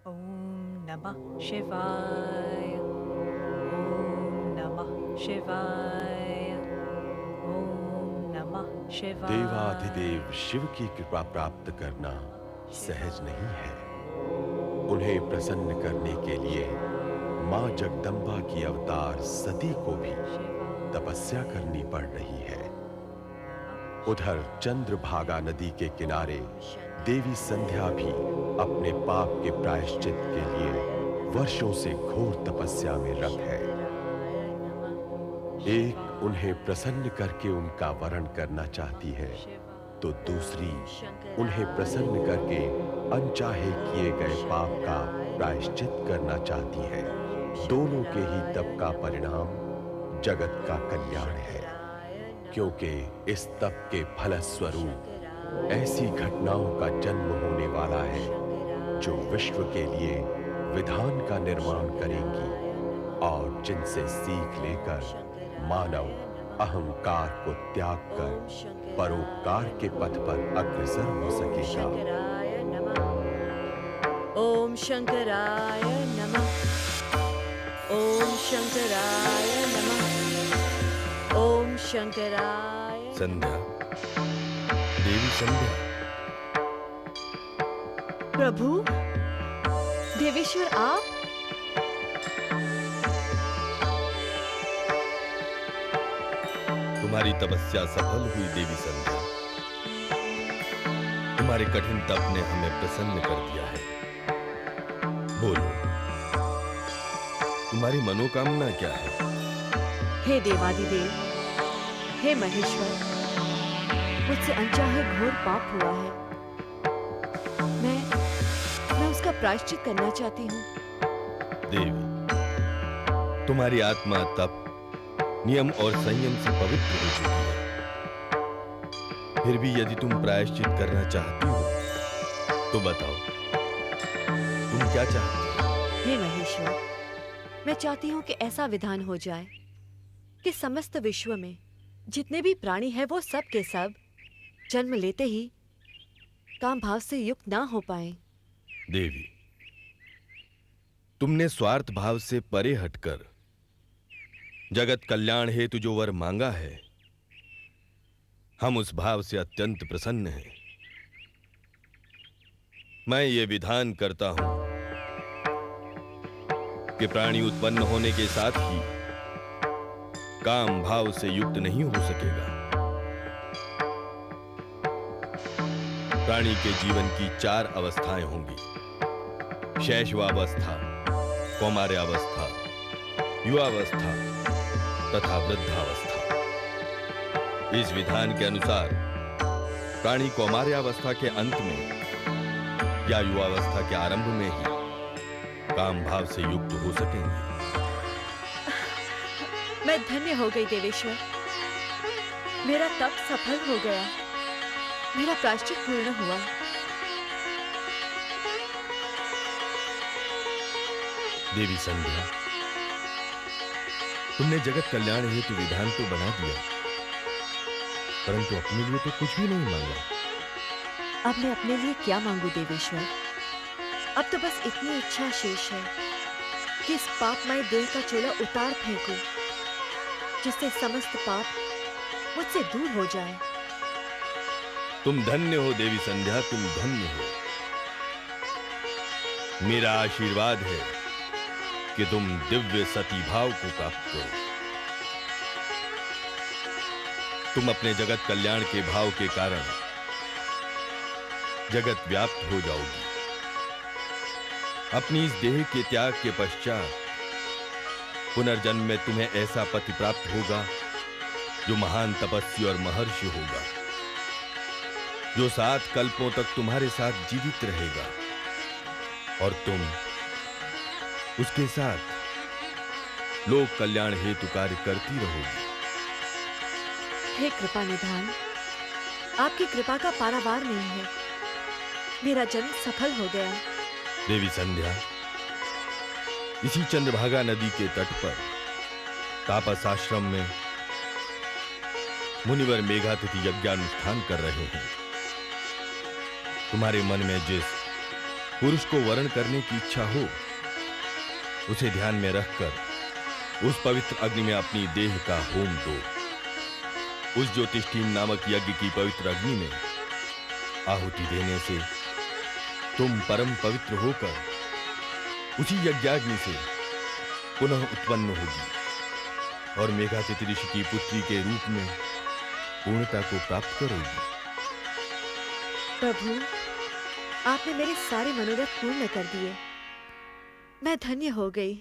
Om Namah Shivaya. Om Namah Shivaya. Om Namah Shivaya. देवाधिदेव शिव की कृपा प्राप्त करना सहज नहीं है। उन्हें प्रसन्न करने के लिए मां जगदंबा की अवतार सती को भी तपस्या करनी पड़ रही है। उधर चंद्रभागा नदी के किनारे देवी संध्या भी अपने पाप के प्रायश्चित के लिए वर्षों से घोर तपस्या में रत है। एक उन्हें प्रसन्न करके उनका वरण करना चाहती है, तो दूसरी उन्हें प्रसन्न करके अनचाहे किए गए पाप का प्रायश्चित करना चाहती है। दोनों के ही तप का परिणाम जगत का कल्याण है, क्योंकि इस तप के फलस्वरूप ऐसी घटनाओं का जन्म होने वाला है जो विश्व के लिए विधान का निर्माण करेंगी और जिनसे सीख लेकर मानव अहंकार को त्याग कर परोपकार के पथ पर अग्रसर हो सकेगा। ओम शंकराय नमः। ओम शंकराय नमः। ओम शंकराय। संध्या, देवी संध्या। प्रभु, देवेश्वर आप? तुम्हारी तपस्या सफल हुई देवी संध्या। तुम्हारे कठिन तप ने हमें प्रसन्न कर दिया है। बोलो, तुम्हारी मनोकामना क्या है? हे देवादिदेव, हे महेश्वर, मुझसे अनचाहे घोर पाप हुआ है। मैं उसका प्रायश्चित करना चाहती हूँ। देवी, तुम्हारी आत्मा तप, नियम और संयम से पवित्र हो चुकी है। फिर भी यदि तुम प्रायश्चित करना चाहती हो तो बताओ, तुम क्या चाहती हो? हे महेश्वर, मैं चाहती हूँ कि ऐसा विधान हो जाए कि समस्त विश्व में जितने भी प्राणी हैं वो सब के सब जन्म लेते ही काम भाव से युक्त ना हो पाए। देवी, तुमने स्वार्थ भाव से परे हटकर जगत कल्याण हेतु जो वर मांगा है, हम उस भाव से अत्यंत प्रसन्न हैं। मैं ये विधान करता हूं कि प्राणी उत्पन्न होने के साथ ही काम भाव से युक्त नहीं हो सकेगा। प्राणी के जीवन की 4 अवस्थाएं होंगी: शैशवावस्था, कौमार्यावस्था, युवावस्था तथा वृद्धावस्था। इस विधान के अनुसार प्राणी कौमार्यावस्था के अंत में या युवावस्था के आरंभ में ही काम भाव से युक्त हो सकेंगे। मैं धन्य हो गई देवेश्वर। मेरा तप सफल हो गया। मेरा प्रायश्चित पूर्ण हुआ। देवी संध्या, तुमने जगत कल्याण हेतु विधान तो बना दिया, परंतु अपने लिए तो कुछ भी नहीं मांगा। अब मैं अपने लिए क्या मांगू देवेश्वर? अब तो बस इतनी इच्छा शेष है कि इस पापमय देह का चोला उतार फेंकूं, जिससे समस्त पाप मुझसे दूर हो जाए। तुम धन्य हो देवी संध्या, तुम धन्य हो। मेरा आशीर्वाद है कि तुम दिव्य सती भाव को प्राप्त करो। तुम अपने जगत कल्याण के भाव के कारण जगत व्याप्त हो जाओगी। अपनी इस देह के त्याग के पश्चात पुनर्जन्म में तुम्हें ऐसा पति प्राप्त होगा जो महान तपस्वी और महर्षि होगा, जो 7 कल्पों तक तुम्हारे साथ जीवित रहेगा और तुम उसके साथ लोक कल्याण हेतु कार्य करती रहोगी। हे कृपा निधान, आपकी कृपा का पारावार नहीं है। मेरा जन्म सफल हो गया। देवी संध्या, इसी चंद्रभागा नदी के तट पर तापस आश्रम में मुनिवर मेघातिथि यज्ञानुष्ठान कर रहे हैं। तुम्हारे मन में जिस पुरुष को वरण करने की इच्छा हो, उसे ध्यान में रखकर उस पवित्र अग्नि में अपनी देह का होम दो। उस ज्योतिष्ठीम नामक यज्ञ की पवित्र अग्नि में आहुति देने से तुम परम पवित्र होकर उसी यज्ञाग्नि से पुनः उत्पन्न होगी और मेघातिथि ऋषि की पुत्री के रूप में पूर्णता को प्राप्त करोगी। प्रभु, आपने मेरे सारे मनोरथ पूर्ण कर दिए। मैं धन्य हो गई।